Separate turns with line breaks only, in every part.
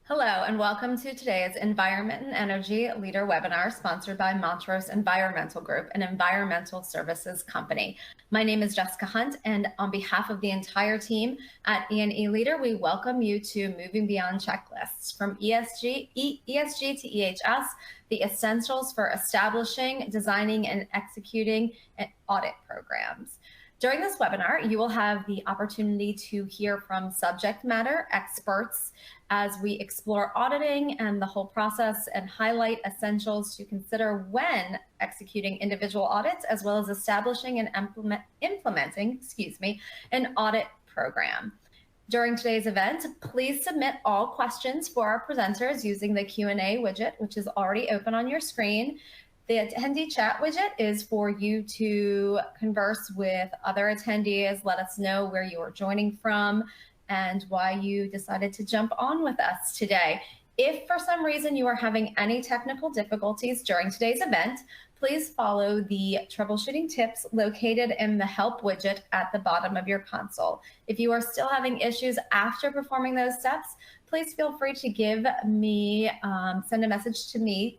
Hello, and welcome to today's Environment and Energy Leader webinar sponsored by Montrose Environmental Group, an environmental services company. My name is Jessica Hunt, and on behalf of the entire team at E&E Leader, we welcome you to Moving Beyond Checklists, from ESG to EHS, the essentials for establishing, designing, and executing audit programs. During this webinar, you will have the opportunity to hear from subject matter experts as we explore auditing and the whole process and highlight essentials to consider when executing individual audits, as well as establishing and implementing an audit program. During today's event, please submit all questions for our presenters using the Q&A widget, which is already open on your screen. The attendee chat widget is for you to converse with other attendees, let us know where you are joining from and why you decided to jump on with us today. If for some reason you are having any technical difficulties during today's event, please follow the troubleshooting tips located in the help widget at the bottom of your console. If you are still having issues after performing those steps, please feel free to give me, send a message to me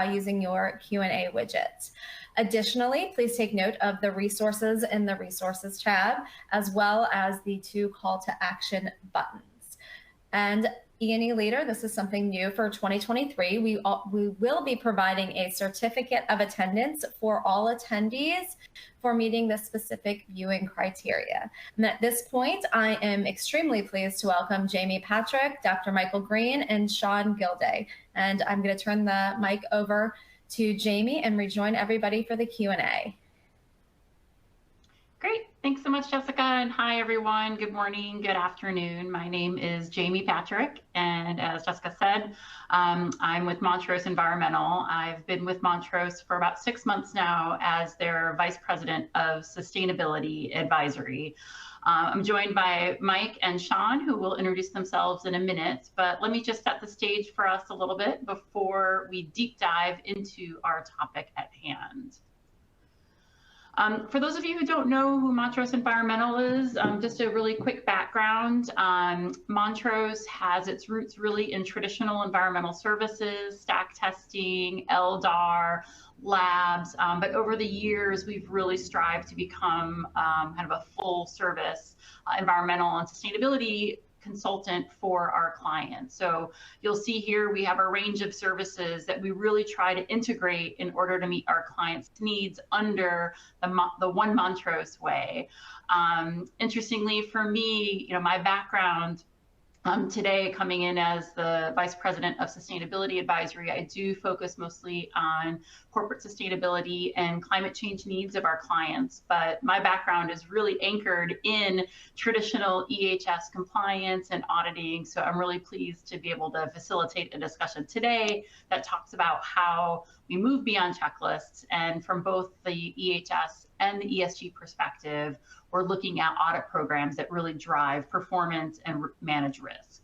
using your Q&A widget. Additionally, please take note of the resources in the resources tab, as well as the 2 call to action buttons. And E&E Leader, this is something new for 2023. We will be providing a certificate of attendance for all attendees for meeting the specific viewing criteria. And at this point, I am extremely pleased to welcome Jami Patrick, Dr. Michael Green, and Sean Gilday. And I'm going to turn the mic over to Jami and rejoin everybody for the Q&A.
Great. Thanks so much, Jessica. And hi, everyone. Good morning. Good afternoon. My name is Jami Patrick. And as Jessica said, I'm with Montrose Environmental. I've been with Montrose for about 6 months now as their Vice President of Sustainability Advisory. I'm joined by Mike and Sean, who will introduce themselves in a minute, but let me just set the stage for us a little bit before we deep dive into our topic at hand. For those of you who don't know who Montrose Environmental is, just a really quick background. Montrose has its roots really in traditional environmental services, stack testing, LDAR, labs, but over the years, we've really strived to become kind of a full service environmental and sustainability consultant for our clients. So you'll see here we have a range of services that we really try to integrate in order to meet our clients' needs under the One Montrose way. Interestingly for me, my background today, coming in as the Vice President of Sustainability Advisory, I do focus mostly on corporate sustainability and climate change needs of our clients. But my background is really anchored in traditional EHS compliance and auditing. So I'm really pleased to be able to facilitate a discussion today that talks about how we move beyond checklists, and from both the EHS and the ESG perspective, we're looking at audit programs that really drive performance and manage risk.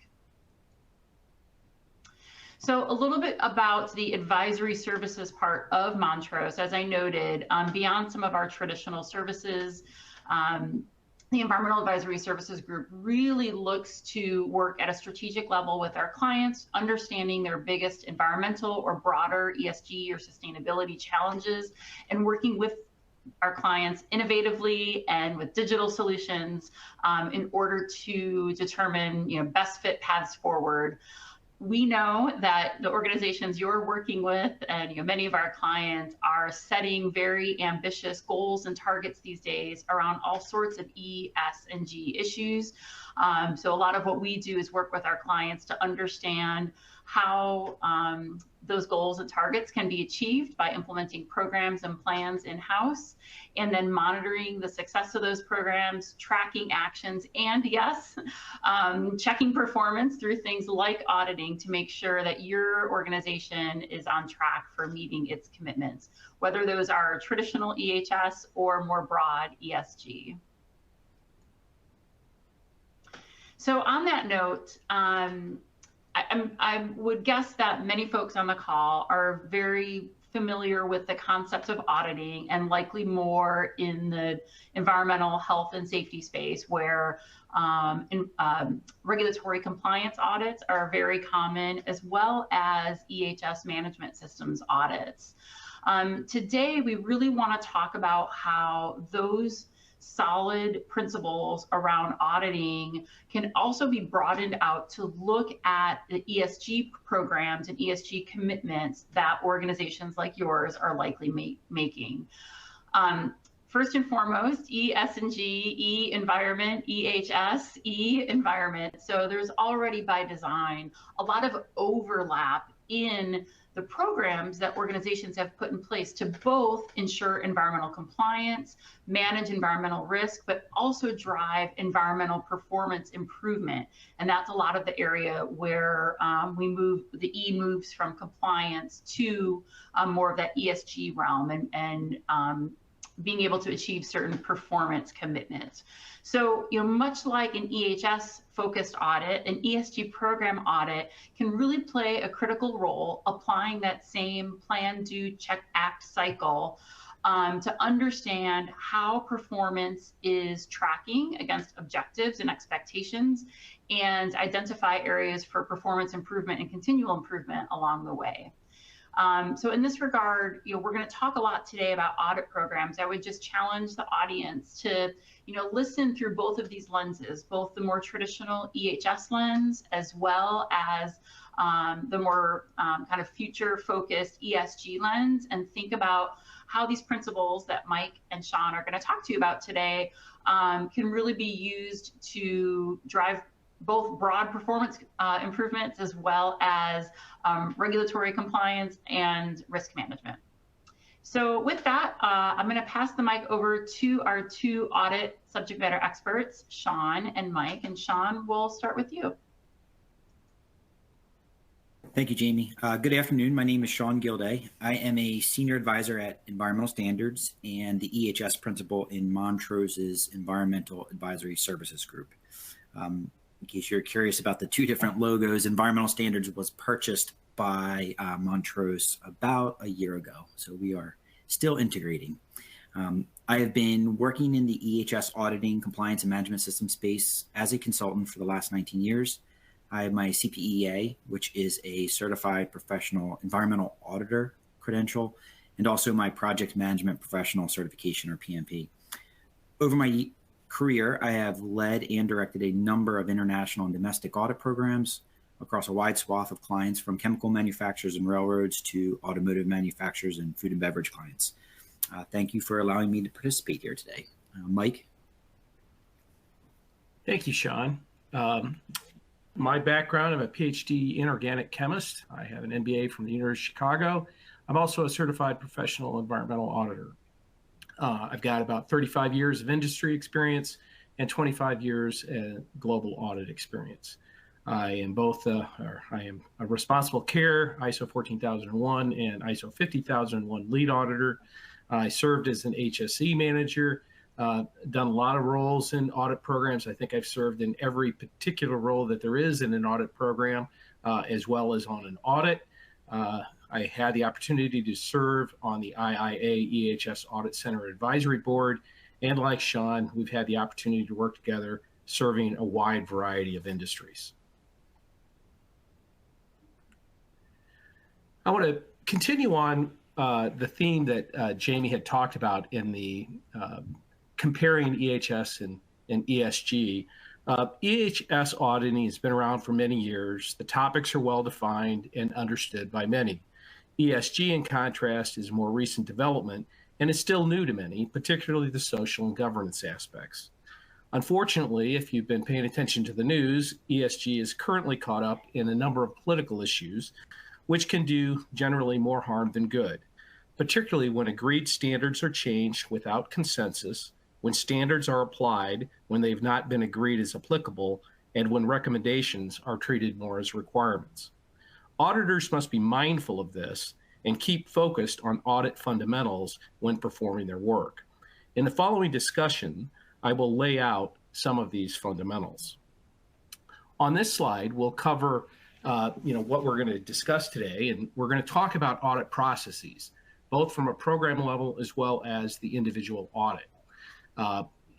So a little bit about the advisory services part of Montrose. As I noted, beyond some of our traditional services, the Environmental Advisory Services Group really looks to work at a strategic level with our clients, understanding their biggest environmental or broader ESG or sustainability challenges, and working with our clients innovatively and with digital solutions in order to determine best fit paths forward. We know that the organizations you're working with and many of our clients are setting very ambitious goals and targets these days around all sorts of E, S, and G issues. So a lot of what we do is work with our clients to understand how those goals and targets can be achieved by implementing programs and plans in-house, and then monitoring the success of those programs, tracking actions, and yes, checking performance through things like auditing to make sure that your organization is on track for meeting its commitments, whether those are traditional EHS or more broad ESG. So on that note, I would guess that many folks on the call are very familiar with the concepts of auditing, and likely more in the environmental health and safety space, where regulatory compliance audits are very common, as well as EHS management systems audits. Today, we really want to talk about how those solid principles around auditing can also be broadened out to look at the ESG programs and ESG commitments that organizations like yours are likely making. First and foremost, E, S, and G, E, environment, EHS, E, environment. So there's already by design a lot of overlap in the programs that organizations have put in place to both ensure environmental compliance, manage environmental risk, but also drive environmental performance improvement. And that's a lot of the area where the E moves from compliance to more of that ESG realm and being able to achieve certain performance commitments. So, much like an EHS focused audit, an ESG program audit can really play a critical role applying that same plan, do, check, act cycle to understand how performance is tracking against objectives and expectations, and identify areas for performance improvement and continual improvement along the way. So in this regard, we're going to talk a lot today about audit programs. I would just challenge the audience to, listen through both of these lenses, both the more traditional EHS lens, as well as the more kind of future-focused ESG lens, and think about how these principles that Mike and Sean are going to talk to you about today can really be used to drive both broad performance improvements, as well as regulatory compliance and risk management. So with that, I'm going to pass the mic over to our two audit subject matter experts, Sean and Mike. And Sean, we'll start with you.
Thank you, Jamie. Good afternoon. My name is Sean Gilday. I am a senior advisor at Environmental Standards and the EHS principal in Montrose's Environmental Advisory Services Group. In case you're curious about the two different logos, Environmental Standards was purchased by Montrose about a year ago, so we are still integrating. I have been working in the EHS auditing, compliance, and management system space as a consultant for the last 19 years. I have my CPEA, which is a certified professional environmental auditor credential, and also my project management professional certification, or PMP. Over my career, I have led and directed a number of international and domestic audit programs across a wide swath of clients, from chemical manufacturers and railroads to automotive manufacturers and food and beverage clients. Thank you for allowing me to participate here today. Mike?
Thank you, Sean. My background, I'm a PhD inorganic chemist. I have an MBA from the University of Chicago. I'm also a certified professional environmental auditor. I've got about 35 years of industry experience and 25 years global audit experience. I am a responsible care, ISO 14001 and ISO 50001 lead auditor. I served as an HSE manager, done a lot of roles in audit programs. I think I've served in every particular role that there is in an audit program, as well as on an audit. I had the opportunity to serve on the IIA EHS Audit Center Advisory Board. And like Sean, we've had the opportunity to work together serving a wide variety of industries. I want to continue on the theme that Jamie had talked about in the comparing EHS and ESG. EHS auditing has been around for many years. The topics are well defined and understood by many. ESG, in contrast, is a more recent development and is still new to many, particularly the social and governance aspects. Unfortunately, if you've been paying attention to the news, ESG is currently caught up in a number of political issues, which can do generally more harm than good, particularly when agreed standards are changed without consensus, when standards are applied when they've not been agreed as applicable, and when recommendations are treated more as requirements. Auditors must be mindful of this and keep focused on audit fundamentals when performing their work. In the following discussion, I will lay out some of these fundamentals. On this slide, we'll cover what we're going to discuss today, and we're going to talk about audit processes. both from a program level as well as the individual audit.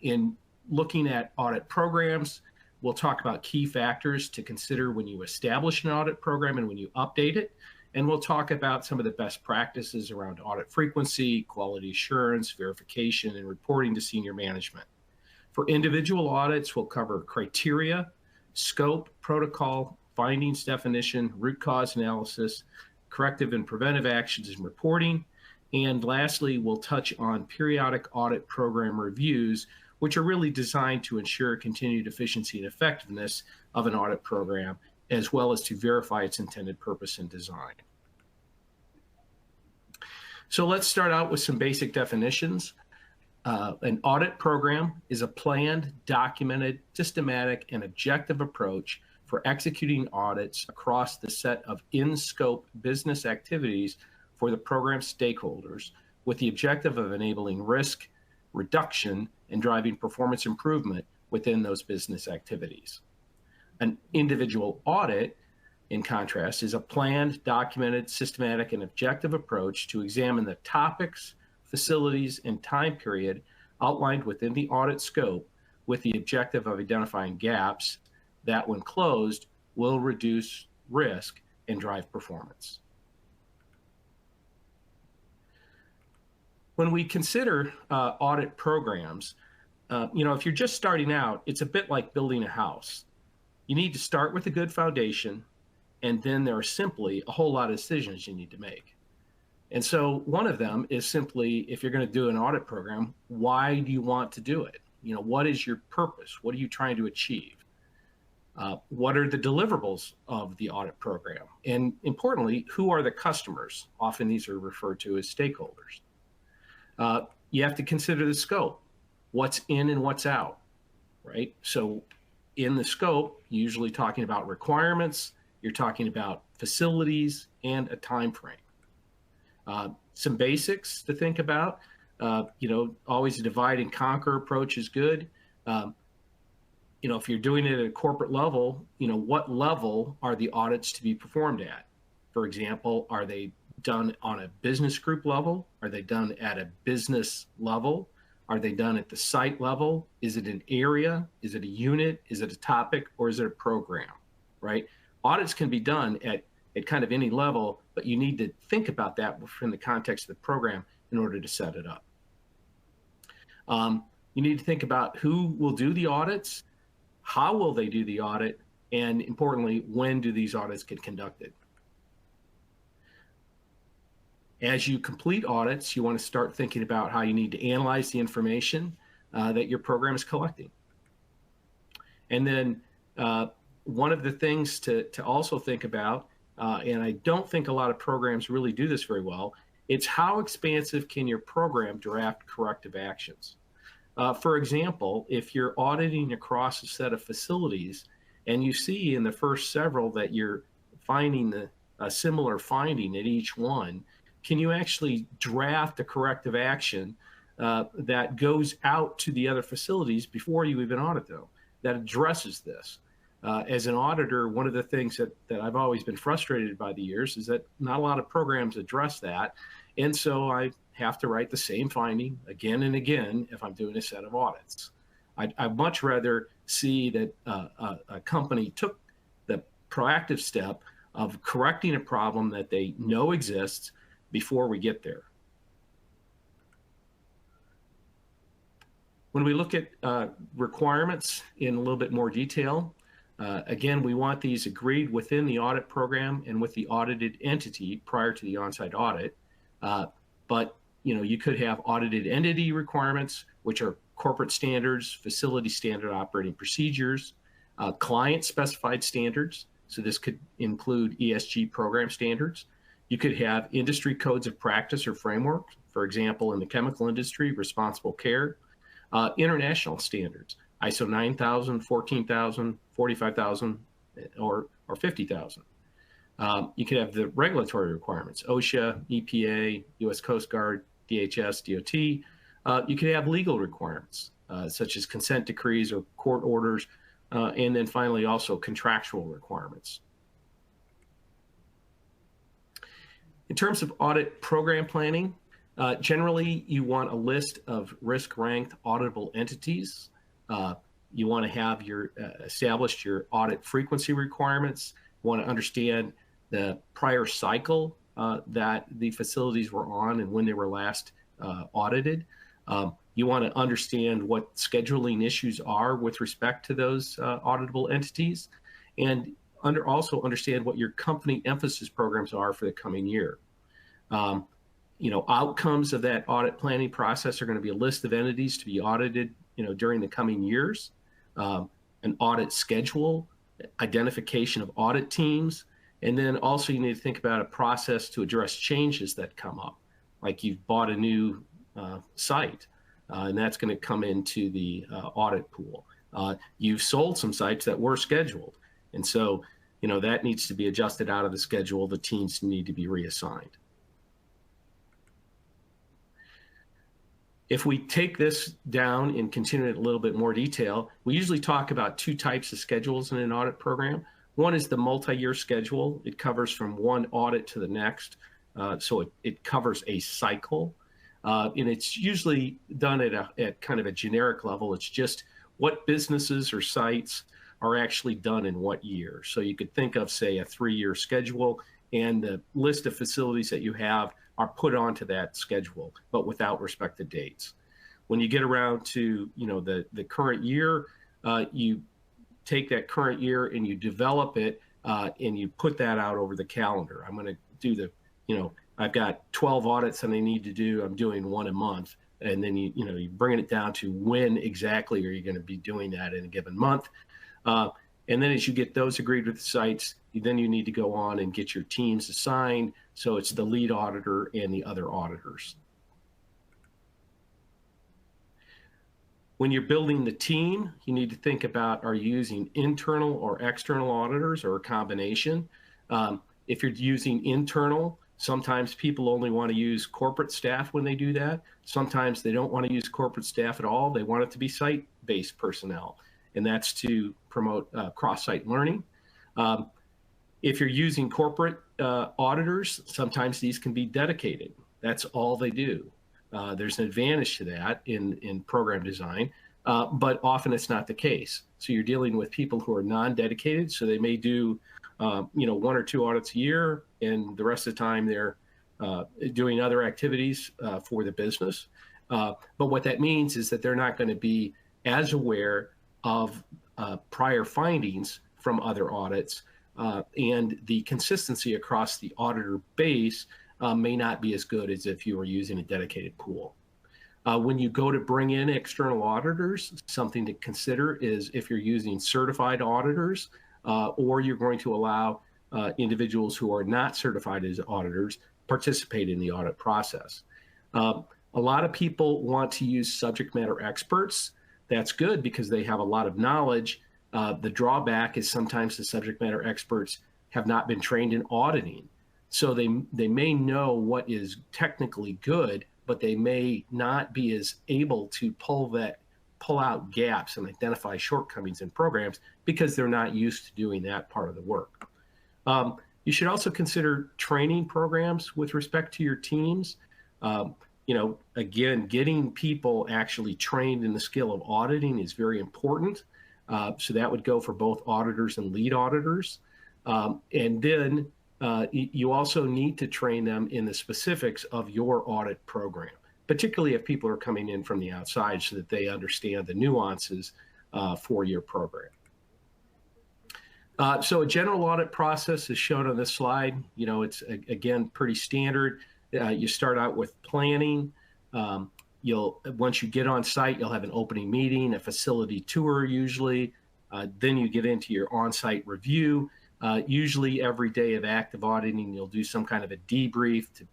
In looking at audit programs, we'll talk about key factors to consider when you establish an audit program and when you update it. And we'll talk about some of the best practices around audit frequency, quality assurance, verification, and reporting to senior management. For individual audits, we'll cover criteria, scope, protocol, findings definition, root cause analysis, corrective and preventive actions and reporting. And lastly, we'll touch on periodic audit program reviews, which are really designed to ensure continued efficiency and effectiveness of an audit program, as well as to verify its intended purpose and design. So let's start out with some basic definitions. An audit program is a planned, documented, systematic, and objective approach for executing audits across the set of in-scope business activities for the program stakeholders, with the objective of enabling risk reduction and driving performance improvement within those business activities. An individual audit, in contrast, is a planned, documented, systematic, and objective approach to examine the topics, facilities, and time period outlined within the audit scope, with the objective of identifying gaps that, when closed, will reduce risk and drive performance. When we consider audit programs, if you're just starting out, it's a bit like building a house. You need to start with a good foundation, and then there are simply a whole lot of decisions you need to make. And so one of them is simply, if you're going to do an audit program, why do you want to do it? What is your purpose? What are you trying to achieve? What are the deliverables of the audit program? And importantly, who are the customers? Often these are referred to as stakeholders. You have to consider the scope, what's in and what's out, right? So in the scope, usually talking about requirements, you're talking about facilities and a time frame. Some basics to think about, always a divide and conquer approach is good. If you're doing it at a corporate level, what level are the audits to be performed at? For example, are they done on a business group level? Are they done at a business level? Are they done at the site level? Is it an area? Is it a unit? Is it a topic? Or is it a program, right? Audits can be done at kind of any level, but you need to think about that within the context of the program in order to set it up. You need to think about who will do the audits, how will they do the audit, and importantly, when do these audits get conducted? As you complete audits, you want to start thinking about how you need to analyze the information that your program is collecting. And then one of the things to also think about, and I don't think a lot of programs really do this very well, it's how expansive can your program draft corrective actions? For example, if you're auditing across a set of facilities and you see in the first several that you're finding a similar finding at each one, can you actually draft a corrective action that goes out to the other facilities before you even audit them, that addresses this? As an auditor, one of the things that I've always been frustrated by the years is that not a lot of programs address that. And so I have to write the same finding again and again if I'm doing a set of audits. I'd much rather see that a company took the proactive step of correcting a problem that they know exists before we get there. When we look at requirements in a little bit more detail, again, we want these agreed within the audit program and with the audited entity prior to the on-site audit. But you could have audited entity requirements, which are corporate standards, facility standard operating procedures, client specified standards. So this could include ESG program standards. You could have industry codes of practice or framework, for example, in the chemical industry, responsible care, international standards, ISO 9000, 14000, 45000, or 50000. You could have the regulatory requirements, OSHA, EPA, US Coast Guard, DHS, DOT. You could have legal requirements, such as consent decrees or court orders, and then finally also contractual requirements. In terms of audit program planning, Generally, you want a list of risk-ranked auditable entities. You want to have established your audit frequency requirements. You want to understand the prior cycle that the facilities were on and when they were last audited. You want to understand what scheduling issues are with respect to those auditable entities, and also understand what your company emphasis programs are for the coming year. Outcomes of that audit planning process are going to be a list of entities to be audited, during the coming years, an audit schedule, identification of audit teams, and then also you need to think about a process to address changes that come up, like you've bought a new site, and that's going to come into the audit pool. You've sold some sites that were scheduled, and so that needs to be adjusted out of the schedule. The teams need to be reassigned. If we take this down and continue in a little bit more detail, we usually talk about two types of schedules in an audit program. One is the multi-year schedule. It covers from one audit to the next, so it covers a cycle. And it's usually done at kind of a generic level. It's just what businesses or sites are actually done in what year. So you could think of, say, a 3-year schedule, and the list of facilities that you have are put onto that schedule, but without respect to dates. When you get around to the current year, you take that current year and you develop it, and you put that out over the calendar. I'm going to do I've got 12 audits that I need to do. I'm doing one a month, and then you bring it down to when exactly are you going to be doing that in a given month. And then as you get those agreed with the sites, then you need to go on and get your teams assigned. So it's the lead auditor and the other auditors. When you're building the team, you need to think about, are you using internal or external auditors, or a combination? If you're using internal, sometimes people only want to use corporate staff when they do that. Sometimes they don't want to use corporate staff at all. They want it to be site-based personnel, and that's to promote cross-site learning. If you're using corporate auditors, sometimes these can be dedicated. That's all they do. There's an advantage to that in program design, but often it's not the case. So you're dealing with people who are non-dedicated, so they may do 1 or 2 audits a year, and the rest of the time they're doing other activities for the business. But what that means is that they're not going to be as aware of prior findings from other audits, and the consistency across the auditor base may not be as good as if you were using a dedicated pool. When you go to bring in external auditors, something to consider is if you're using certified auditors, or you're going to allow individuals who are not certified as auditors participate in the audit process. A lot of people want to use subject matter experts. That's good because they have a lot of knowledge. The drawback is sometimes the subject matter experts have not been trained in auditing. So they may know what is technically good, but they may not be as able to pull out gaps and identify shortcomings in programs because they're not used to doing that part of the work. You should also consider training programs with respect to your teams. Again, getting people actually trained in the skill of auditing is very important. So that would go for both auditors and lead auditors. And then you also need to train them in the specifics of your audit program, particularly if people are coming in from the outside so that they understand the nuances for your program. So a general audit process is shown on this slide. It's, again, pretty standard. You start out with planning. Once you get on site, you'll have an opening meeting, a facility tour usually. Then you get into your on-site review. Usually every day of active auditing, you'll do some kind of a debrief to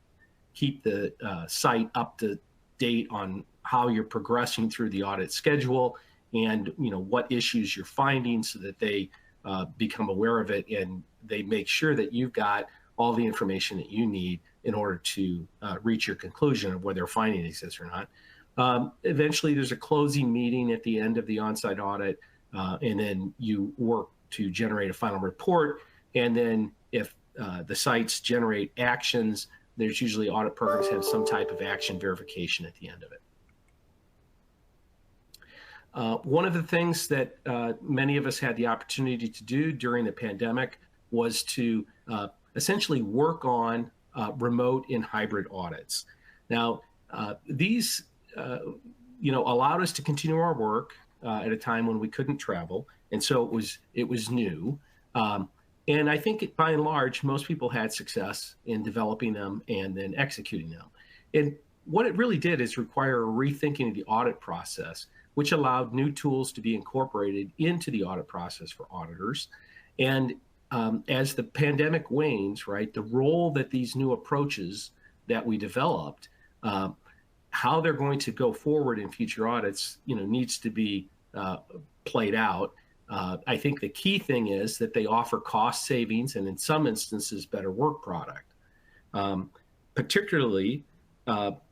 keep the site up to date on how you're progressing through the audit schedule and what issues you're finding so that they become aware of it and they make sure that you've got all the information that you need in order to reach your conclusion of whether a finding exists or not. Eventually, there's a closing meeting at the end of the on-site audit, and then you work to generate a final report. And then if the sites generate actions there's usually audit programs have some type of action verification at the end of it. One of the things that many of us had the opportunity to do during the pandemic was to essentially work on remote and hybrid audits. Now, these allowed us to continue our work at a time when we couldn't travel, and so it was new. And I think by and large, most people had success in developing them and then executing them. And what it really did is require a rethinking of the audit process, which allowed new tools to be incorporated into the audit process for auditors. And as the pandemic wanes, right, the role that these new approaches that we developed, how they're going to go forward in future audits, needs to be played out. I think the key thing is that they offer cost savings and in some instances better work product. Particularly,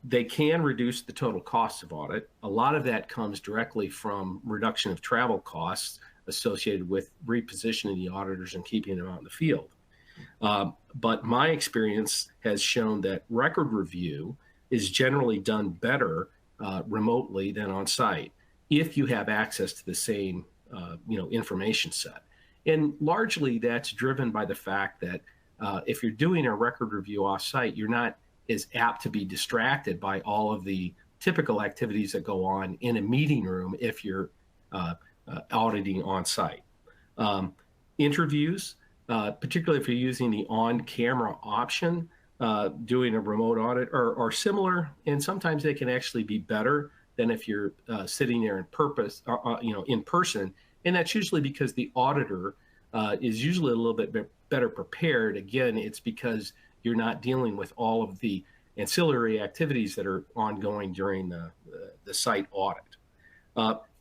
they can reduce the total cost of audit. A lot of that comes directly from reduction of travel costs associated with repositioning the auditors and keeping them out in the field. But my experience has shown that record review is generally done better remotely than on site if you have access to the same information set. And largely that's driven by the fact that if you're doing a record review off-site, you're not as apt to be distracted by all of the typical activities that go on in a meeting room if you're auditing on-site. Interviews, particularly if you're using the on-camera option, doing a remote audit are similar, and sometimes they can actually be better than if you're sitting there in person. And that's usually because the auditor is usually a little bit better prepared. Again, it's because you're not dealing with all of the ancillary activities that are ongoing during the site audit.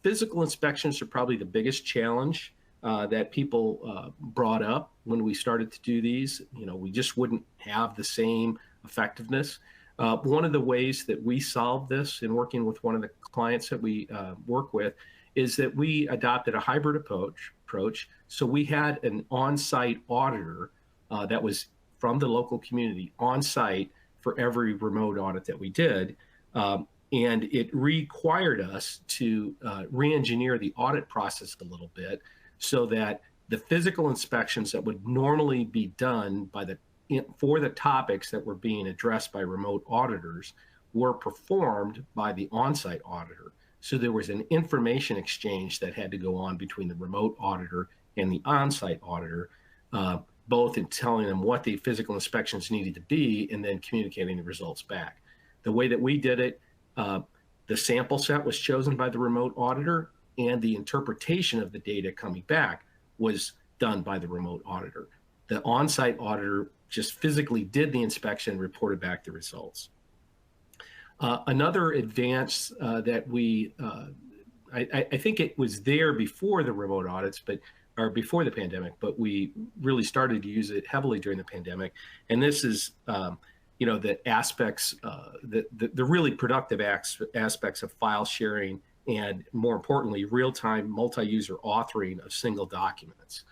Physical inspections are probably the biggest challenge that people brought up when we started to do these. We just wouldn't have the same effectiveness. One of the ways that we solved this in working with one of the clients that we work with is that we adopted a hybrid approach. So we had an on-site auditor that was from the local community on site for every remote audit that we did. And it required us to re-engineer the audit process a little bit so that the physical inspections that would normally be done for the topics that were being addressed by remote auditors were performed by the on-site auditor. So there was an information exchange that had to go on between the remote auditor and the on-site auditor, both in telling them what the physical inspections needed to be and then communicating the results back. The way that we did it, the sample set was chosen by the remote auditor, and the interpretation of the data coming back was done by the remote auditor. The on-site auditor just physically did the inspection and reported back the results. Another advance that I think it was there before the remote audits, or before the pandemic, but we really started to use it heavily during the pandemic. And this is, the aspects, the really productive aspects of file sharing, and more importantly, real-time multi-user authoring of single documents.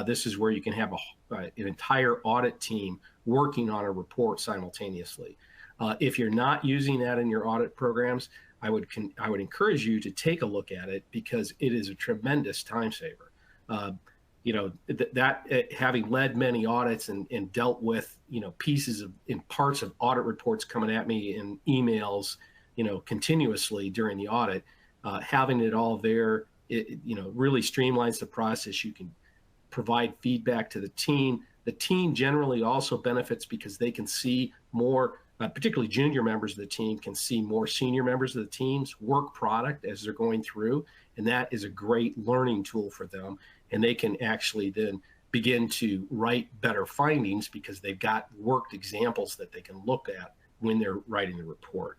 This is where you can have an entire audit team working on a report simultaneously. If you're not using that in your audit programs, I would encourage you to take a look at it, because it is a tremendous time saver. Having led many audits and dealt with pieces of parts of audit reports coming at me in emails continuously during the audit, having it all there, it really streamlines the process. You can provide feedback to the team. The team generally also benefits because they can see more, particularly junior members of the team can see more senior members of the team's work product as they're going through. And that is a great learning tool for them. And they can actually then begin to write better findings because they've got worked examples that they can look at when they're writing the report.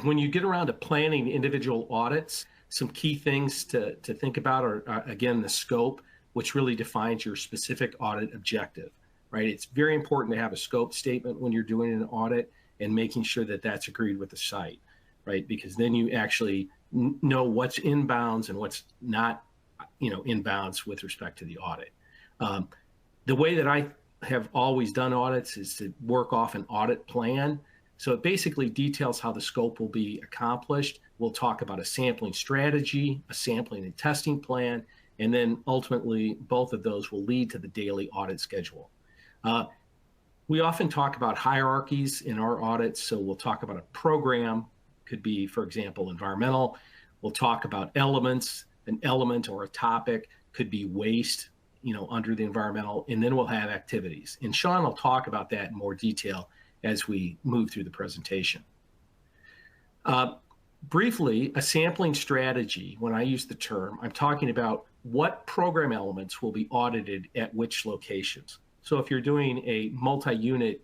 When you get around to planning individual audits, some key things to think about are, again, the scope, which really defines your specific audit objective, right? It's very important to have a scope statement when you're doing an audit and making sure that that's agreed with the site, right? Because then you actually know what's inbounds and what's not, inbounds with respect to the audit. The way that I have always done audits is to work off an audit plan. So it basically details how the scope will be accomplished. We'll talk about a sampling strategy, a sampling and testing plan, and then ultimately both of those will lead to the daily audit schedule. We often talk about hierarchies in our audits. So we'll talk about a program, could be, for example, environmental. We'll talk about elements, an element or a topic could be waste, under the environmental, and then we'll have activities. And Sean will talk about that in more detail as we move through the presentation. Briefly, a sampling strategy, when I use the term, I'm talking about what program elements will be audited at which locations. So if you're doing a multi-unit,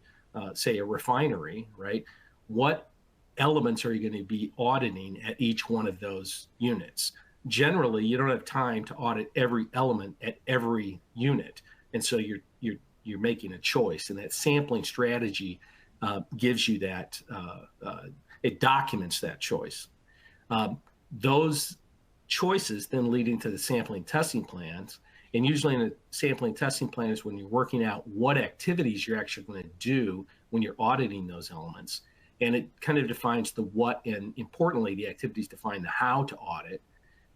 say a refinery, right, what elements are you going to be auditing at each one of those units? Generally, you don't have time to audit every element at every unit, and so you're making a choice, and that sampling strategy gives you that. It documents that choice. Those choices then leading to the sampling testing plans, and usually in a sampling testing plan is when you're working out what activities you're actually going to do when you're auditing those elements, and it kind of defines the what, and importantly, the activities define the how to audit.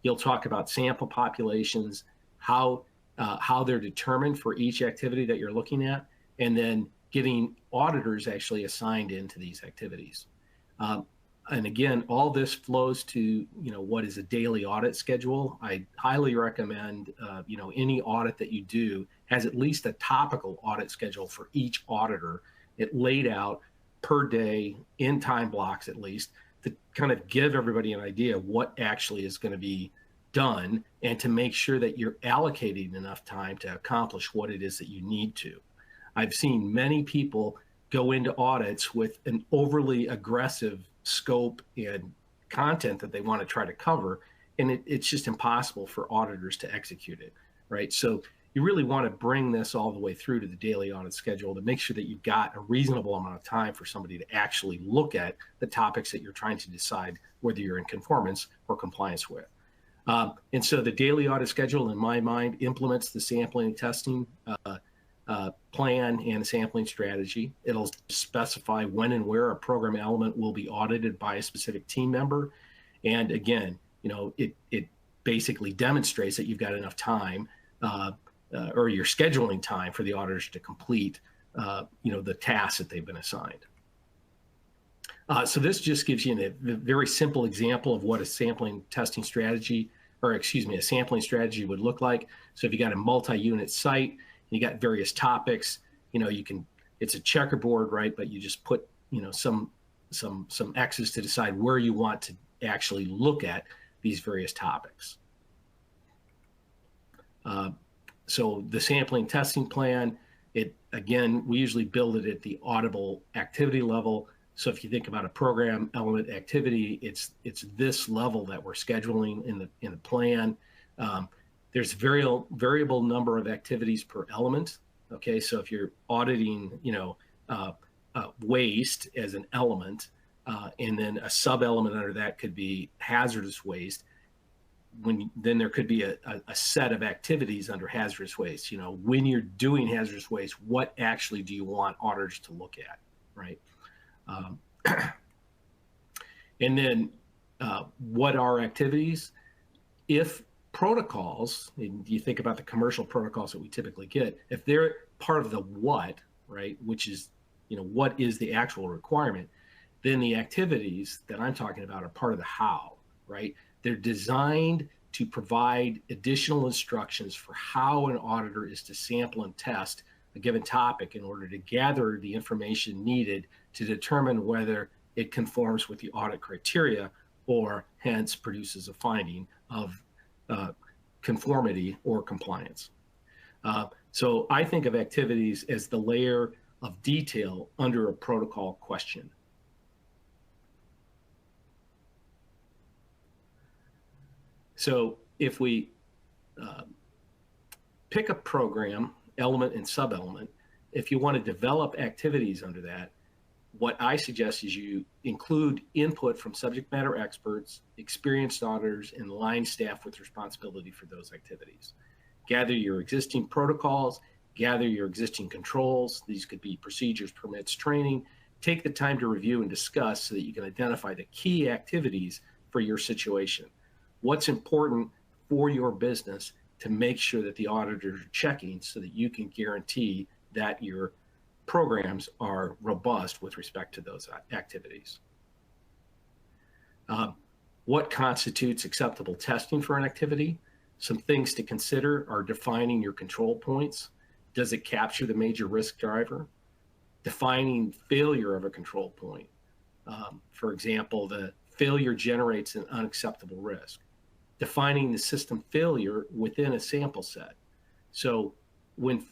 You'll talk about sample populations, how they're determined for each activity that you're looking at, and then getting auditors actually assigned into these activities. And again, all this flows to what is a daily audit schedule. I highly recommend any audit that you do has at least a topical audit schedule for each auditor. It laid out per day in time blocks at least, to kind of give everybody an idea of what actually is going to be done and to make sure that you're allocating enough time to accomplish what it is that you need to. I've seen many people go into audits with an overly aggressive scope and content that they want to try to cover, and it's just impossible for auditors to execute it, right? So you really want to bring this all the way through to the daily audit schedule to make sure that you've got a reasonable amount of time for somebody to actually look at the topics that you're trying to decide whether you're in conformance or compliance with. And so the daily audit schedule, in my mind, implements the sampling and testing plan and the sampling strategy. It'll specify when and where a program element will be audited by a specific team member. And again, it basically demonstrates that you've got enough time or you're scheduling time for the auditors to complete, the tasks that they've been assigned. So this just gives you a very simple example of what a sampling testing strategy, a sampling strategy would look like. So if you got a multi-unit site, you got various topics, it's a checkerboard, right? But you just put, some X's to decide where you want to actually look at these various topics. So the sampling testing plan, again, we usually build it at the auditable activity level. So if you think about a program element activity, it's this level that we're scheduling in the plan. There's variable number of activities per element. Okay, so if you're auditing, waste as an element, and then a sub-element under that could be hazardous waste. Then there could be a set of activities under hazardous waste. When you're doing hazardous waste, what actually do you want auditors to look at, right? And then what are activities? If protocols, and you think about the commercial protocols that we typically get, if they're part of the what, right, which is, what is the actual requirement, then the activities that I'm talking about are part of the how, right? They're designed to provide additional instructions for how an auditor is to sample and test a given topic in order to gather the information needed to determine whether it conforms with the audit criteria or hence produces a finding of conformity or compliance. So I think of activities as the layer of detail under a protocol question. So if we pick a program, element and sub-element, if you want to develop activities under that, what I suggest is you include input from subject matter experts, experienced auditors, and line staff with responsibility for those activities. Gather your existing protocols, gather your existing controls. These could be procedures, permits, training. Take the time to review and discuss so that you can identify the key activities for your situation. What's important for your business to make sure that the auditors are checking so that you can guarantee that your programs are robust with respect to those activities. What constitutes acceptable testing for an activity? Some things to consider are defining your control points. Does it capture the major risk driver? Defining failure of a control point. For example, the failure generates an unacceptable risk. Defining the system failure within a sample set. So when,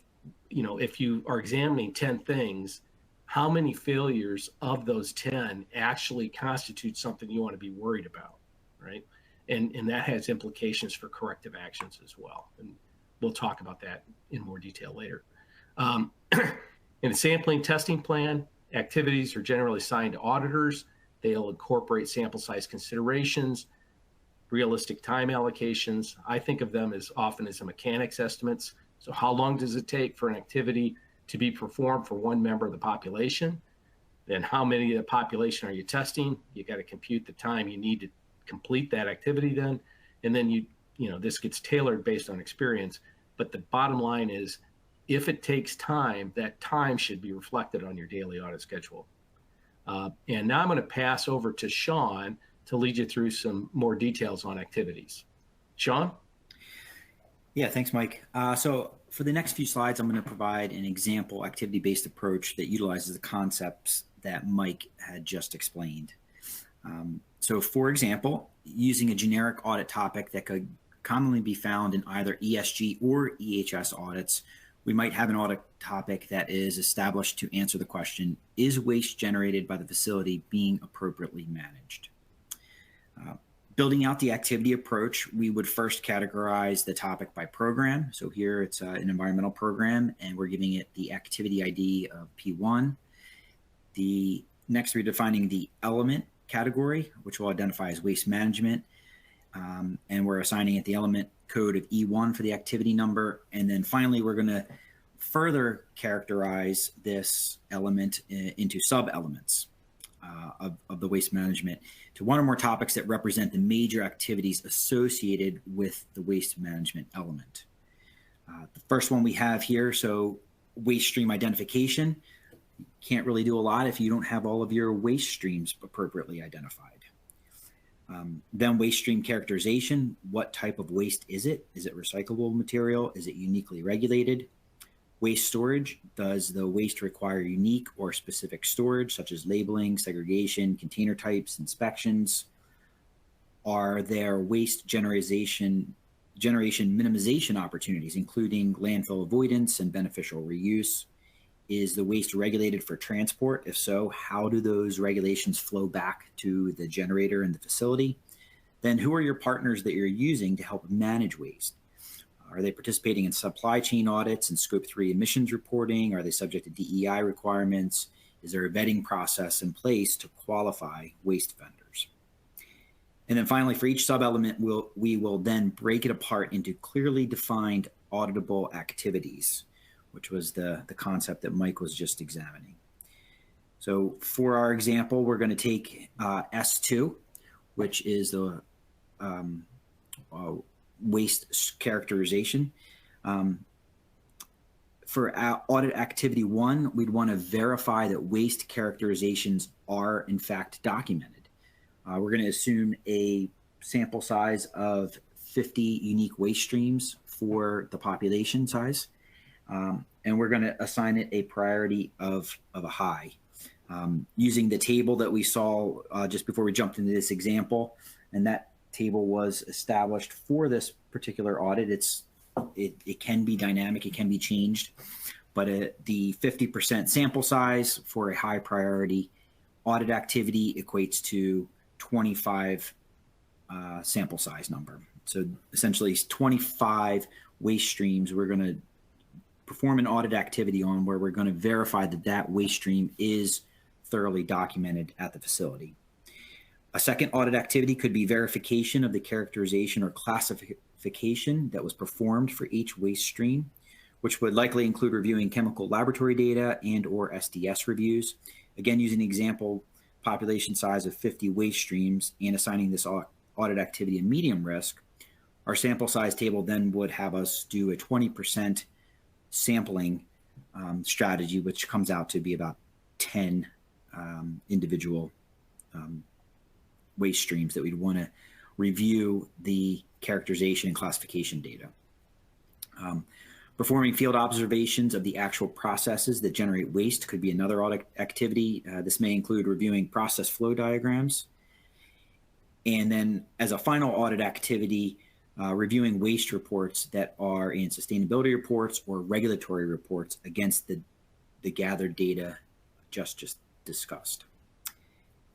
if you are examining 10 things, how many failures of those 10 actually constitute something you want to be worried about, right? And that has implications for corrective actions as well. And we'll talk about that in more detail later. In a sampling testing plan, activities are generally assigned to auditors. They'll incorporate sample size considerations, realistic time allocations. I think of them as often as a mechanics estimates. So how long does it take for an activity to be performed for one member of the population? Then how many of the population are you testing? You got to compute the time you need to complete that activity then. And then this gets tailored based on experience. But the bottom line is, if it takes time, that time should be reflected on your daily audit schedule. And now I'm going to pass over to Sean to lead you through some more details on activities. Sean?
Yeah, thanks, Mike. So for the next few slides, I'm going to provide an example activity-based approach that utilizes the concepts that Mike had just explained. So for example, using a generic audit topic that could commonly be found in either ESG or EHS audits, we might have an audit topic that is established to answer the question, is waste generated by the facility being appropriately managed? Building out the activity approach, we would first categorize the topic by program. So here it's an environmental program, and we're giving it the activity ID of P1. Next, we're defining the element category, which will identify as waste management. And we're assigning it the element code of E1 for the activity number. And then finally, we're going to further characterize this element into sub-elements of the waste management to one or more topics that represent the major activities associated with the waste management element. The first one we have here, so waste stream identification. You can't really do a lot if you don't have all of your waste streams appropriately identified. Then waste stream characterization. What type of waste is it? Is it recyclable material? Is it uniquely regulated? Waste storage. Does the waste require unique or specific storage, such as labeling, segregation, container types, inspections? Are there waste generation minimization opportunities, including landfill avoidance and beneficial reuse? Is the waste regulated for transport? If so, how do those regulations flow back to the generator and the facility? Then who are your partners that you're using to help manage waste? Are they participating in supply chain audits and scope 3 emissions reporting? Are they subject to DEI requirements? Is there a vetting process in place to qualify waste vendors? And then finally, for each sub-element, we will then break it apart into clearly defined auditable activities, which was the concept that Mike was just examining. So for our example, we're going to take S2, which is the waste characterization. For audit activity 1, we'd want to verify that waste characterizations are in fact documented. We're going to assume a sample size of 50 unique waste streams for the population size. And we're going to assign it a priority of a high. Using the table that we saw just before we jumped into this example, and that table was established for this particular audit. It can be dynamic, it can be changed, but the 50% sample size for a high priority audit activity equates to 25 sample size number. So essentially 25 waste streams we're going to perform an audit activity on, where we're going to verify that that waste stream is thoroughly documented at the facility. A second audit activity could be verification of the characterization or classification that was performed for each waste stream, which would likely include reviewing chemical laboratory data and or SDS reviews. Again, using the example population size of 50 waste streams and assigning this audit activity a medium risk, our sample size table then would have us do a 20% sampling strategy, which comes out to be about 10 individual waste streams that we'd want to review the characterization and classification data. Performing field observations of the actual processes that generate waste could be another audit activity. This may include reviewing process flow diagrams. And then as a final audit activity, reviewing waste reports that are in sustainability reports or regulatory reports against the gathered data just discussed.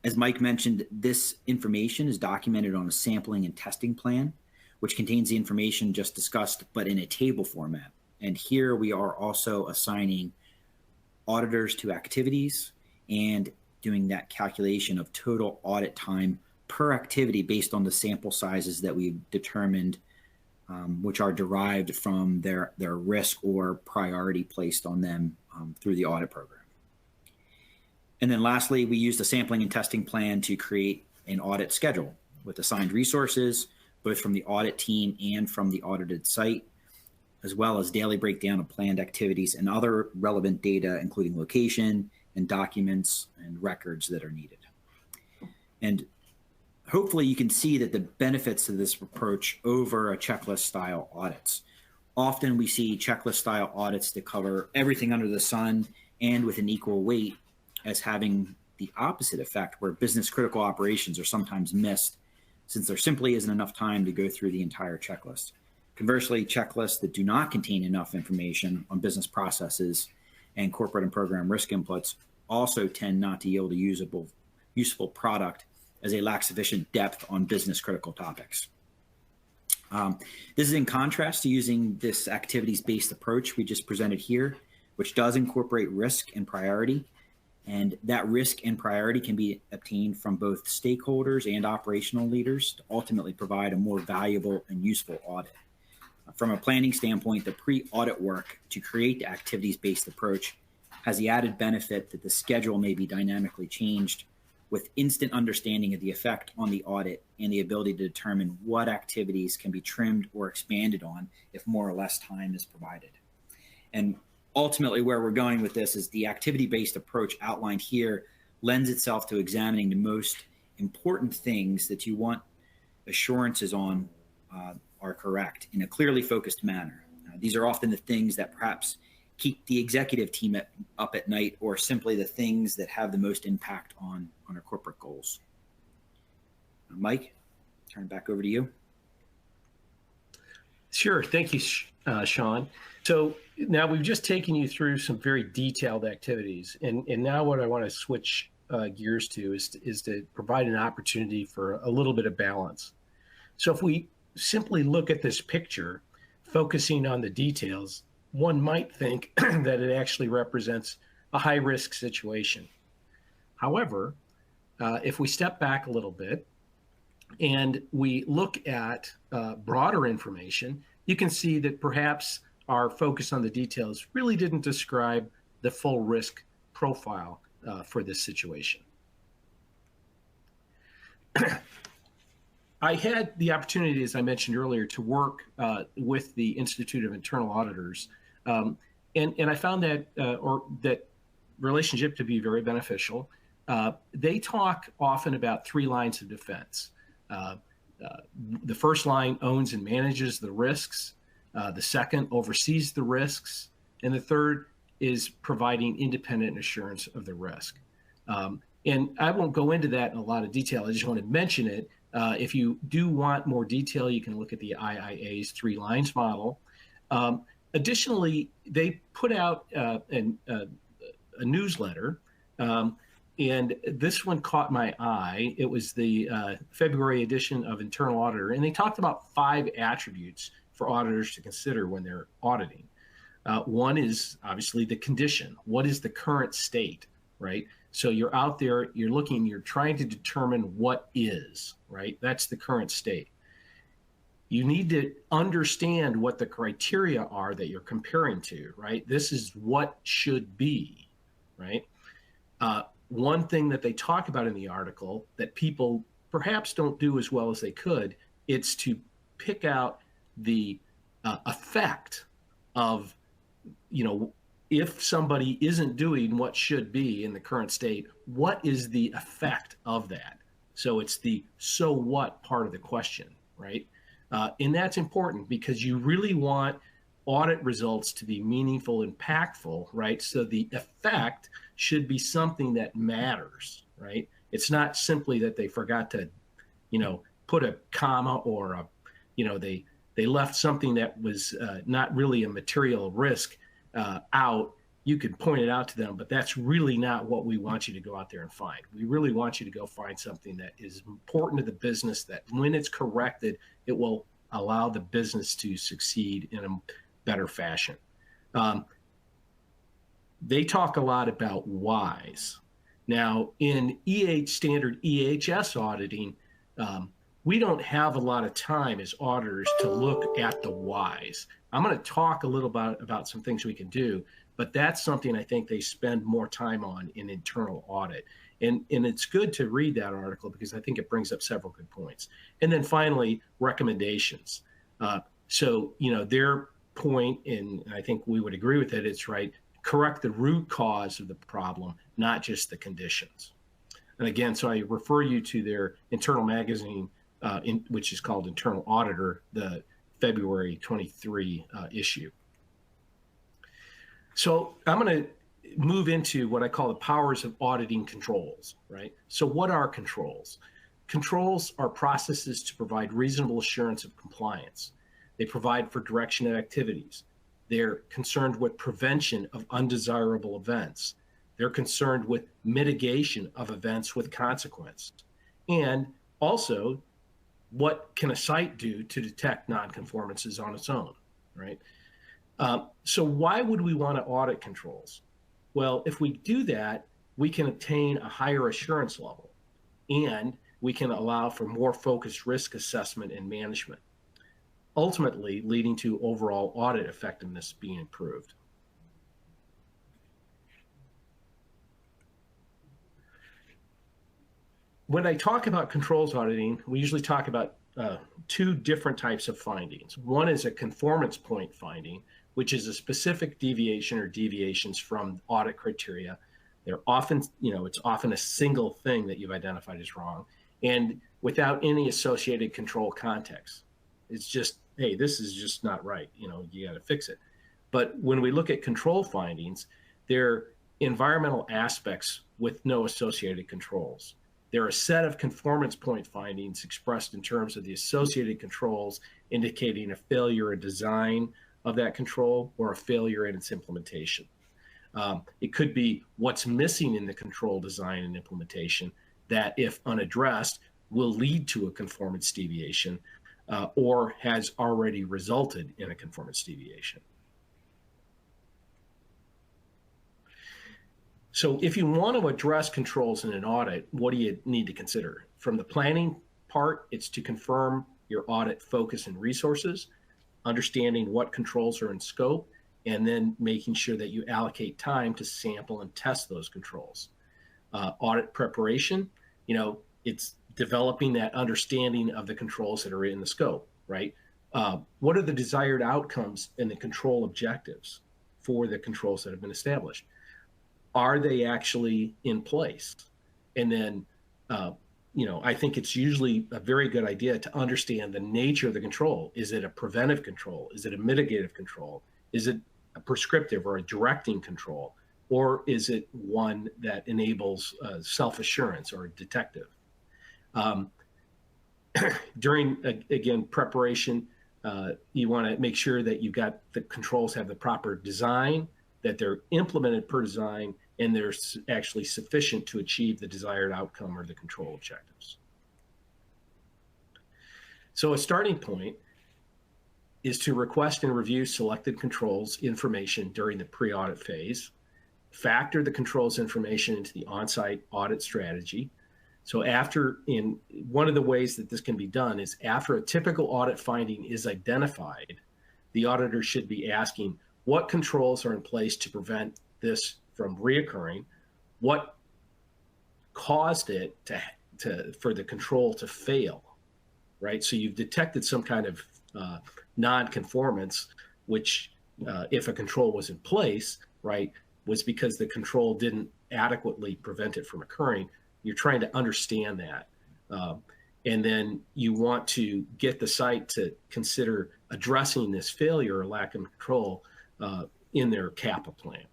As Mike mentioned, this information is documented on a sampling and testing plan, which contains the information just discussed, but in a table format. And here we are also assigning auditors to activities and doing that calculation of total audit time per activity based on the sample sizes that we've determined, which are derived from their risk or priority placed on them through the audit program. And then lastly, we use the sampling and testing plan to create an audit schedule with assigned resources, both from the audit team and from the audited site, as well as daily breakdown of planned activities and other relevant data, including location and documents and records that are needed. And hopefully you can see that the benefits of this approach over a checklist style audits. Often we see checklist style audits that cover everything under the sun and with an equal weight as having the opposite effect, where business critical operations are sometimes missed since there simply isn't enough time to go through the entire checklist. Conversely, checklists that do not contain enough information on business processes and corporate and program risk inputs also tend not to yield a useful product, as they lack sufficient depth on business critical topics. This is in contrast to using this activities-based approach we just presented here, which does incorporate risk and priority. And that risk and priority can be obtained from both stakeholders and operational leaders to ultimately provide a more valuable and useful audit. From a planning standpoint, the pre-audit work to create the activities-based approach has the added benefit that the schedule may be dynamically changed with instant understanding of the effect on the audit and the ability to determine what activities can be trimmed or expanded on if more or less time is provided. And ultimately, where we're going with this is the activity-based approach outlined here lends itself to examining the most important things that you want assurances on are correct in a clearly focused manner. These are often the things that perhaps keep the executive team up at night, or simply the things that have the most impact on our corporate goals. Mike, turn it back over to you.
Sure. Thank you, Sean. So now we've just taken you through some very detailed activities. And now what I want to switch gears to is to provide an opportunity for a little bit of balance. So if we simply look at this picture, focusing on the details, one might think that it actually represents a high-risk situation. However, if we step back a little bit and we look at broader information, you can see that perhaps our focus on the details really didn't describe the full risk profile for this situation. I had the opportunity, as I mentioned earlier, to work with the Institute of Internal Auditors, and I found that that relationship to be very beneficial. They talk often about three lines of defense. The first line owns and manages the risks. The second oversees the risks, and the third is providing independent assurance of the risk. And I won't go into that in a lot of detail. I just want to mention it. If you do want more detail, you can look at the IIA's three lines model. Additionally, they put out a newsletter, and this one caught my eye. It was the February edition of Internal Auditor, and they talked about 5 attributes for auditors to consider when they're auditing. One is obviously the condition. What is the current state, right? So you're out there, you're looking, you're trying to determine what is, right? That's the current state. you need to understand what the criteria are that you're comparing to, right? This is what should be, right? One thing that they talk about in the article that people perhaps don't do as well as they could, it's to pick out the effect of, if somebody isn't doing what should be in the current state, what is the effect of that? So it's the so what part of the question, right? And that's important because you really want audit results to be meaningful, impactful, right? So the effect should be something that matters, right? It's not simply that they forgot to, put a comma or they left something that was not really a material risk out. You could point it out to them, but that's really not what we want you to go out there and find. We really want you to go find something that is important to the business, that when it's corrected, it will allow the business to succeed in a better fashion. They talk a lot about whys. Now, in standard EHS auditing, we don't have a lot of time as auditors to look at the whys. I'm going to talk a little about some things we can do, but that's something I think they spend more time on in internal audit. And it's good to read that article because I think it brings up several good points. And then finally, recommendations. So, their point, and I think we would agree with it, it's right, correct the root cause of the problem, not just the conditions. And again, so I refer you to their internal magazine, which is called Internal Auditor, the February 23 issue. So I'm going to move into what I call the powers of auditing controls, right? So what are controls? Controls are processes to provide reasonable assurance of compliance. They provide for direction of activities. They're concerned with prevention of undesirable events. They're concerned with mitigation of events with consequence. And also, what can a site do to detect nonconformances on its own, right? So why would we want to audit controls? Well, if we do that, we can obtain a higher assurance level, and we can allow for more focused risk assessment and management, ultimately leading to overall audit effectiveness being improved. When I talk about controls auditing, we usually talk about two different types of findings. One is a conformance point finding, which is a specific deviation or deviations from audit criteria. They're often, it's often a single thing that you've identified as wrong, and without any associated control context. It's just, hey, this is just not right. You got to fix it. But when we look at control findings, they're environmental aspects with no associated controls. They're a set of conformance point findings expressed in terms of the associated controls, indicating a failure in design of that control or a failure in its implementation. It could be what's missing in the control design and implementation that, if unaddressed, will lead to a conformance deviation or has already resulted in a conformance deviation. So if you want to address controls in an audit, what do you need to consider? From the planning part, it's to confirm your audit focus and resources, understanding what controls are in scope, and then making sure that you allocate time to sample and test those controls. Audit preparation, it's developing that understanding of the controls that are in the scope, right? What are the desired outcomes and the control objectives for the controls that have been established? Are they actually in place? And then, I think it's usually a very good idea to understand the nature of the control. Is it a preventive control? Is it a mitigative control? Is it a prescriptive or a directing control? Or is it one that enables self-assurance or detective? During, again, preparation, you want to make sure that you've got the controls have the proper design, that they're implemented per design, and they're actually sufficient to achieve the desired outcome or the control objectives. So a starting point is to request and review selected controls information during the pre-audit phase, factor the controls information into the on-site audit strategy, So one of the ways that this can be done is after a typical audit finding is identified, the auditor should be asking what controls are in place to prevent this from reoccurring, what caused it for the control to fail, right? So you've detected some kind of non-conformance, which if a control was in place, right, was because the control didn't adequately prevent it from occurring. You're trying to understand that. And then you want to get the site to consider addressing this failure or lack of control in their capital plan.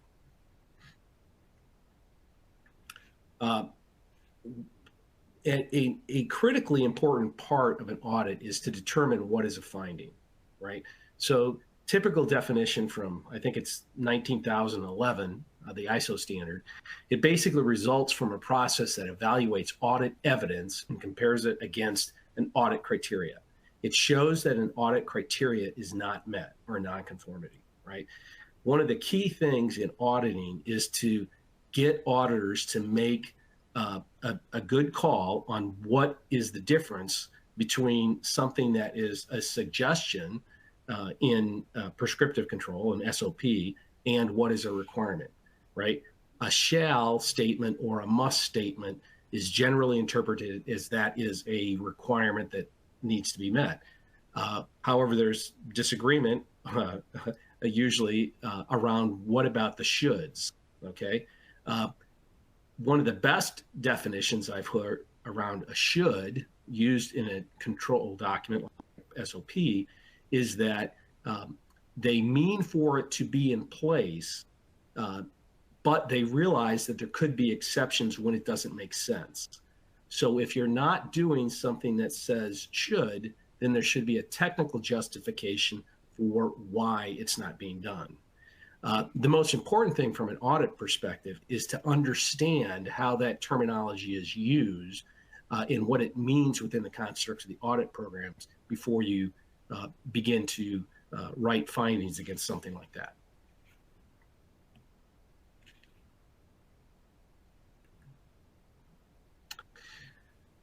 A critically important part of an audit is to determine what is a finding, right? So typical definition from, I think it's 19,011, the ISO standard, it basically results from a process that evaluates audit evidence and compares it against an audit criteria. It shows that an audit criteria is not met or nonconformity, right? One of the key things in auditing is to get auditors to make a good call on what is the difference between something that is a suggestion in prescriptive control and SOP and what is a requirement, right? A shall statement or a must statement is generally interpreted as that is a requirement that needs to be met. However, there's disagreement usually around what about the shoulds, okay? One of the best definitions I've heard around a should used in a control document like SOP is that they mean for it to be in place, but they realize that there could be exceptions when it doesn't make sense. So if you're not doing something that says should, then there should be a technical justification for why it's not being done. The most important thing from an audit perspective is to understand how that terminology is used and what it means within the constructs of the audit programs before you begin to write findings against something like that.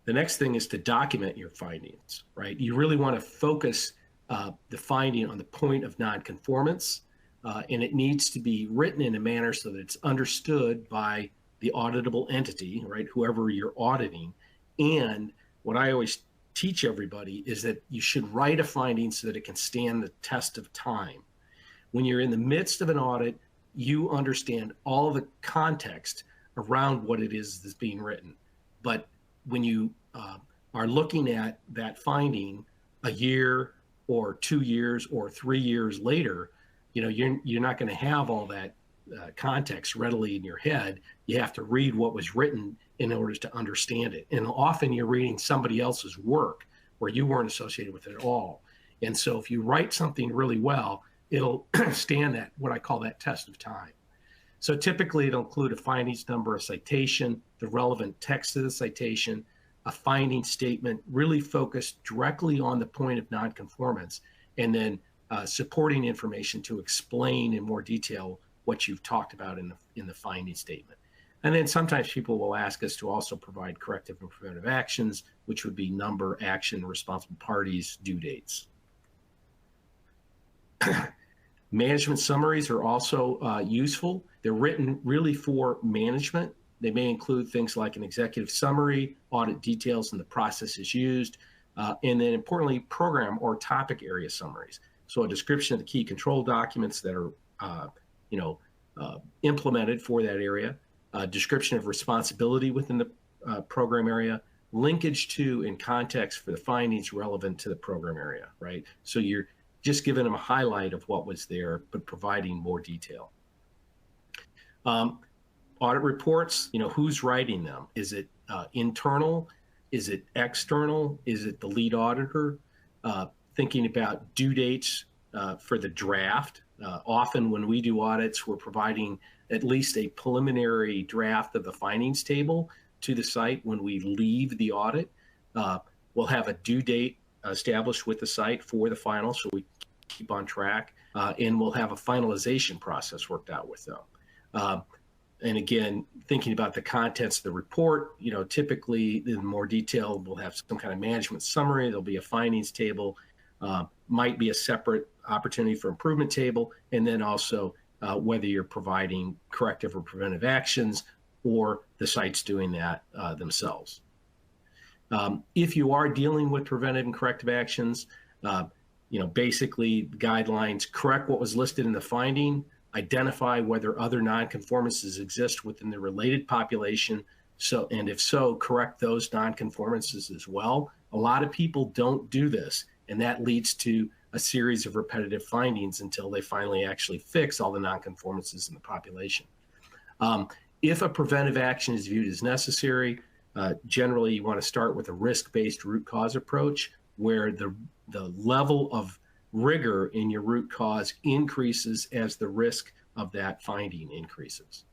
The next thing is to document your findings, right? You really want to focus the finding on the point of nonconformance, and it needs to be written in a manner so that it's understood by the auditable entity, right? Whoever you're auditing. And what I always teach everybody is that you should write a finding so that it can stand the test of time. When you're in the midst of an audit, you understand all the context around what it is that's being written. But when you are looking at that finding a year or 2 years or 3 years later, you know, you're not going to have all that context readily in your head. You have to read what was written in order to understand it. And often you're reading somebody else's work where you weren't associated with it at all. And so if you write something really well, it'll stand that, what I call that test of time. So typically it'll include a findings number, a citation, the relevant text of the citation, a finding statement, really focused directly on the point of nonconformance, and then supporting information to explain in more detail what you've talked about in the finding statement. And then sometimes people will ask us to also provide corrective and preventive actions, which would be number, action, responsible parties, due dates. Management summaries are also useful. They're written really for management. They may include things like an executive summary, audit details, and the processes used, and then importantly, program or topic area summaries. So a description of the key control documents that are, implemented for that area, a description of responsibility within the program area, linkage to and context for the findings relevant to the program area, right? So you're just giving them a highlight of what was there, but providing more detail. Audit reports, who's writing them? Is it internal? Is it external? Is it the lead auditor? Thinking about due dates for the draft. Often when we do audits, we're providing at least a preliminary draft of the findings table to the site when we leave the audit. We'll have a due date established with the site for the final, so we keep on track, and we'll have a finalization process worked out with them. And again, thinking about the contents of the report, typically in more detail, we'll have some kind of management summary. There'll be a findings table, might be a separate opportunity for improvement table, and then also whether you're providing corrective or preventive actions or the site's doing that themselves. If you are dealing with preventive and corrective actions, basically guidelines, correct what was listed in the finding, identify whether other nonconformances exist within the related population. And if so, correct those nonconformances as well. A lot of people don't do this, and that leads to a series of repetitive findings until they finally actually fix all the nonconformances in the population. If a preventive action is viewed as necessary, generally you want to start with a risk-based root cause approach, where the level of rigor in your root cause increases as the risk of that finding increases.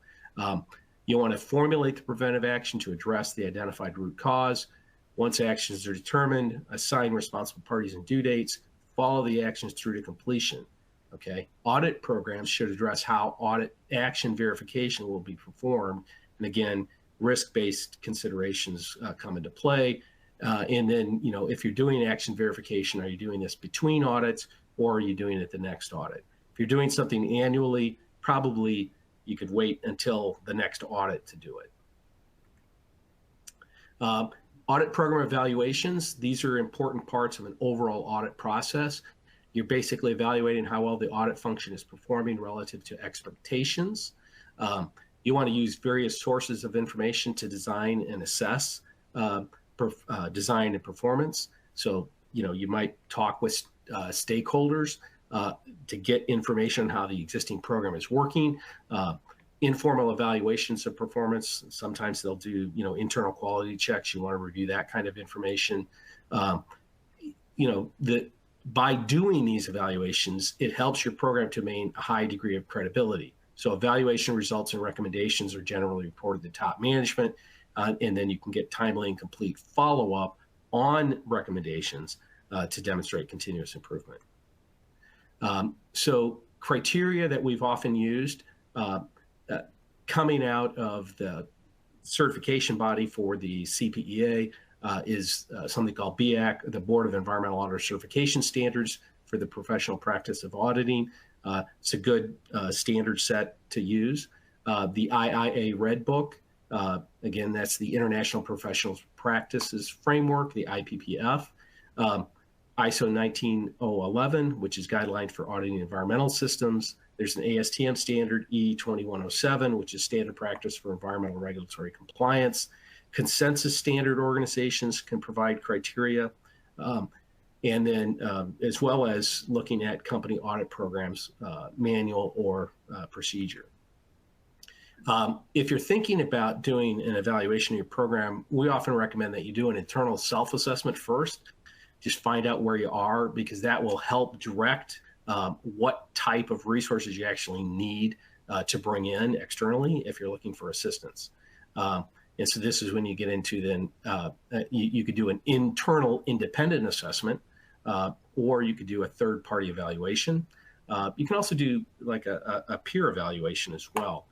You want to formulate the preventive action to address the identified root cause. Once actions are determined, assign responsible parties and due dates, follow the actions through to completion. Okay. Audit programs should address how audit action verification will be performed. And again, risk-based considerations come into play. And then, if you're doing action verification, are you doing this between audits or are you doing it the next audit? If you're doing something annually, probably you could wait until the next audit to do it. Audit program evaluations, these are important parts of an overall audit process. You're basically evaluating how well the audit function is performing relative to expectations. You want to use various sources of information to design and assess design and performance. So, you might talk with stakeholders to get information on how the existing program is working. Informal evaluations of performance. Sometimes they'll do, internal quality checks. You want to review that kind of information. By doing these evaluations, it helps your program to maintain a high degree of credibility. So evaluation results and recommendations are generally reported to top management, and then you can get timely and complete follow-up on recommendations to demonstrate continuous improvement. So criteria that we've often used coming out of the certification body for the CPEA is something called BEAC, the Board of Environmental Auditor Certification Standards for the Professional Practice of Auditing. It's a good standard set to use. The IIA Red Book, again, that's the International Professional Practices Framework, the IPPF. ISO 19011, which is Guidelines for Auditing Environmental Systems. There's an ASTM standard, E2107, which is Standard Practice for Environmental Regulatory Compliance. Consensus standard organizations can provide criteria. And then as well as looking at company audit programs, manual or procedure. If you're thinking about doing an evaluation of your program, we often recommend that you do an internal self-assessment first. Just find out where you are, because that will help direct what type of resources you actually need to bring in externally if you're looking for assistance. And so this is when you get into then, you could do an internal independent assessment, or you could do a third-party evaluation. You can also do like a peer evaluation as well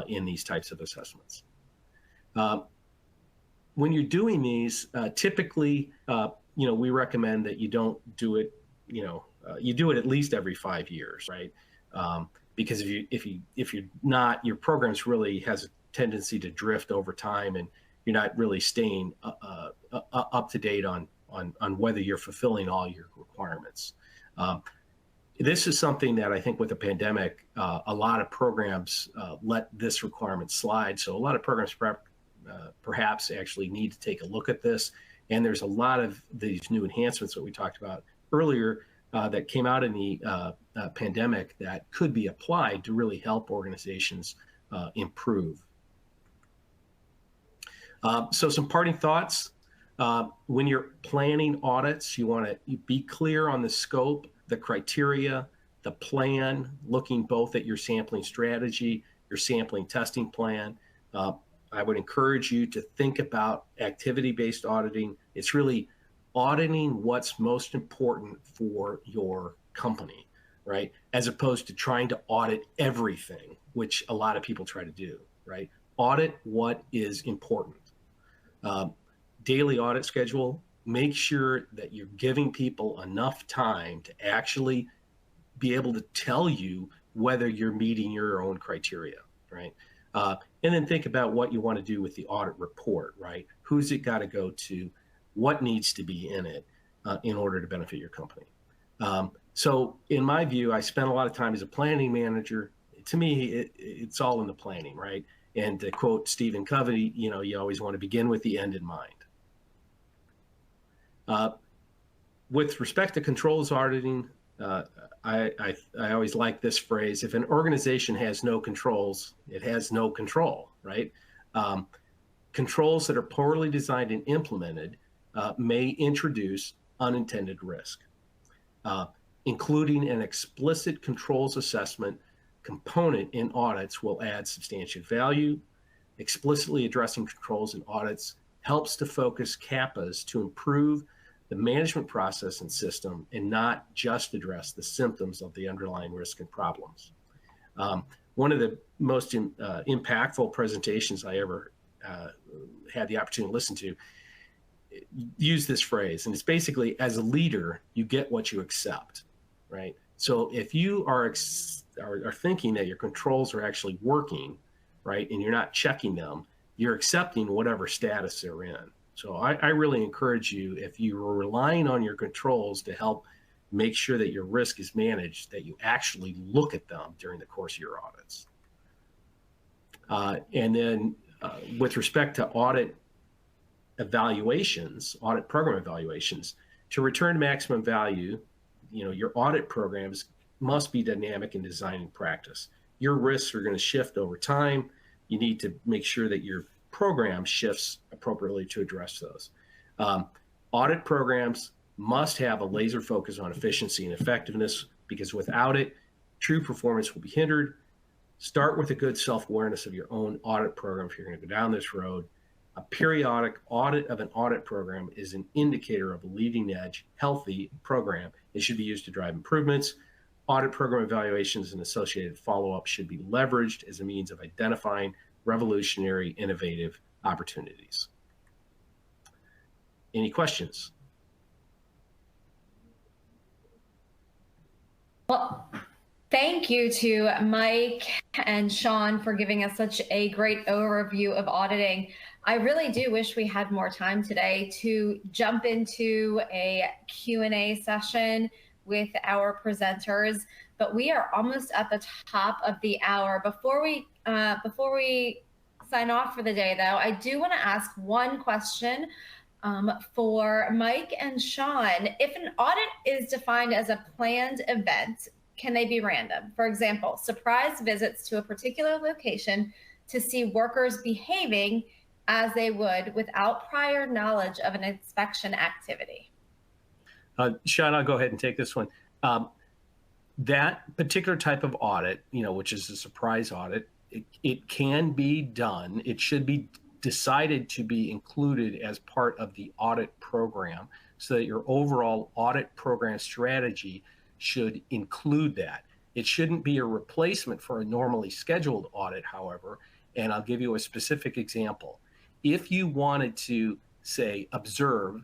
in these types of assessments. When you're doing these, typically, we recommend that you don't do it, you do it at least every 5 years, right? Because if you're not, your program's really has a tendency to drift over time, and you're not really staying up to date on whether you're fulfilling all your requirements. This is something that I think with the pandemic, a lot of programs let this requirement slide. So a lot of programs perhaps actually need to take a look at this. And there's a lot of these new enhancements that we talked about earlier that came out in the pandemic that could be applied to really help organizations improve. So some parting thoughts. When you're planning audits, you want to be clear on the scope, the criteria, the plan, looking both at your sampling strategy, your sampling testing plan. I would encourage you to think about activity-based auditing. It's really auditing what's most important for your company, right? As opposed to trying to audit everything, which a lot of people try to do. right? Audit what is important. Daily audit schedule, make sure that you're giving people enough time to actually be able to tell you whether you're meeting your own criteria, right? And then think about what you want to do with the audit report, right? Who's it got to go to? What needs to be in it in order to benefit your company? So in my view, I spent a lot of time as a planning manager. To me, it's all in the planning, right? And to quote Stephen Covey, you always want to begin with the end in mind. With respect to controls auditing, I always like this phrase: if an organization has no controls, it has no control, right? Controls that are poorly designed and implemented may introduce unintended risk. Including an explicit controls assessment component in audits will add substantial value. Explicitly addressing controls in audits helps to focus CAPAs to improve the management process and system and not just address the symptoms of the underlying risk and problems. One of the most impactful presentations I ever had the opportunity to listen to use this phrase, and it's basically, as a leader, you get what you accept, right? So if you are thinking that your controls are actually working, right, and you're not checking them, you're accepting whatever status they're in. So I really encourage you, if you are relying on your controls to help make sure that your risk is managed, that you actually look at them during the course of your audits. And then with respect to audit evaluations, audit program evaluations, to return maximum value, your audit programs must be dynamic in design and practice. Your risks are going to shift over time. You need to make sure that your program shifts appropriately to address those. Audit programs must have a laser focus on efficiency and effectiveness, because without it, true performance will be hindered. Start with a good self-awareness of your own audit program if you're going to go down this road. A periodic audit of an audit program is an indicator of a leading edge, healthy program. It should be used to drive improvements. Audit program evaluations and associated follow-up should be leveraged as a means of identifying revolutionary, innovative opportunities. Any questions?
Well, thank you to Mike and Sean for giving us such a great overview of auditing. I really do wish we had more time today to jump into a Q&A session with our presenters, but we are almost at the top of the hour. Before we sign off for the day, though, I do want to ask one question for Mike and Sean. If an audit is defined as a planned event, can they be random? For example, surprise visits to a particular location to see workers behaving as they would without prior knowledge of an inspection activity.
Sean, I'll go ahead and take this one. That particular type of audit, which is a surprise audit, it can be done. It should be decided to be included as part of the audit program, so that your overall audit program strategy should include that. It shouldn't be a replacement for a normally scheduled audit, however, and I'll give you a specific example. If you wanted to, say, observe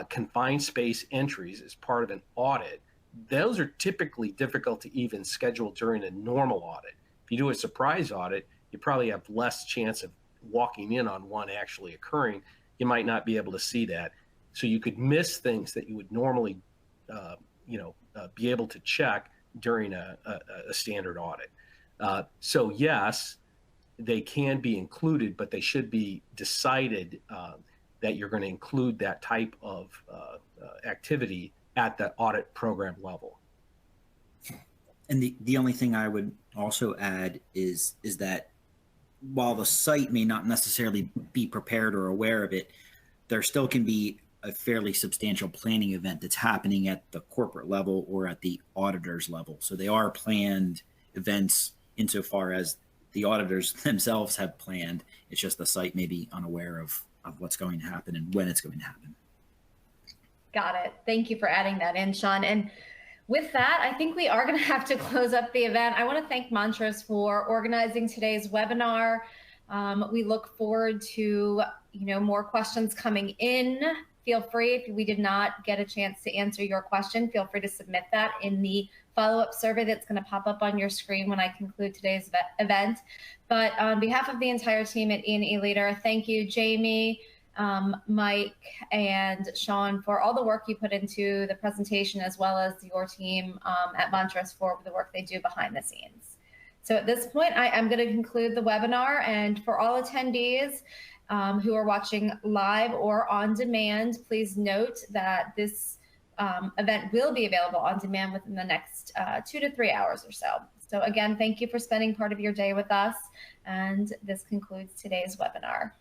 confined space entries as part of an audit, those are typically difficult to even schedule during a normal audit. If you do a surprise audit, you probably have less chance of walking in on one actually occurring. You might not be able to see that. So you could miss things that you would normally be able to check during a standard audit. So yes, they can be included, but they should be decided that you're going to include that type of activity at the audit program level.
And the only thing I would also add is that while the site may not necessarily be prepared or aware of it, there still can be a fairly substantial planning event that's happening at the corporate level or at the auditor's level. So they are planned events insofar as the auditors themselves have planned. It's just the site may be unaware of what's going to happen and when it's going to happen.
Got it. Thank you for adding that in, Sean. And with that, I think we are going to have to close up the event. I want to thank Montrose for organizing today's webinar. We look forward to, more questions coming in. Feel free, if we did not get a chance to answer your question, feel free to submit that in the follow-up survey that's going to pop up on your screen when I conclude today's event. But on behalf of the entire team at E&E Leader, thank you, Jami, Mike, and Sean, for all the work you put into the presentation, as well as your team at Montrose for the work they do behind the scenes. So at this point, I am going to conclude the webinar, and for all attendees who are watching live or on demand, please note that this event will be available on demand within the next 2 to 3 hours or so. So again, thank you for spending part of your day with us, and this concludes today's webinar.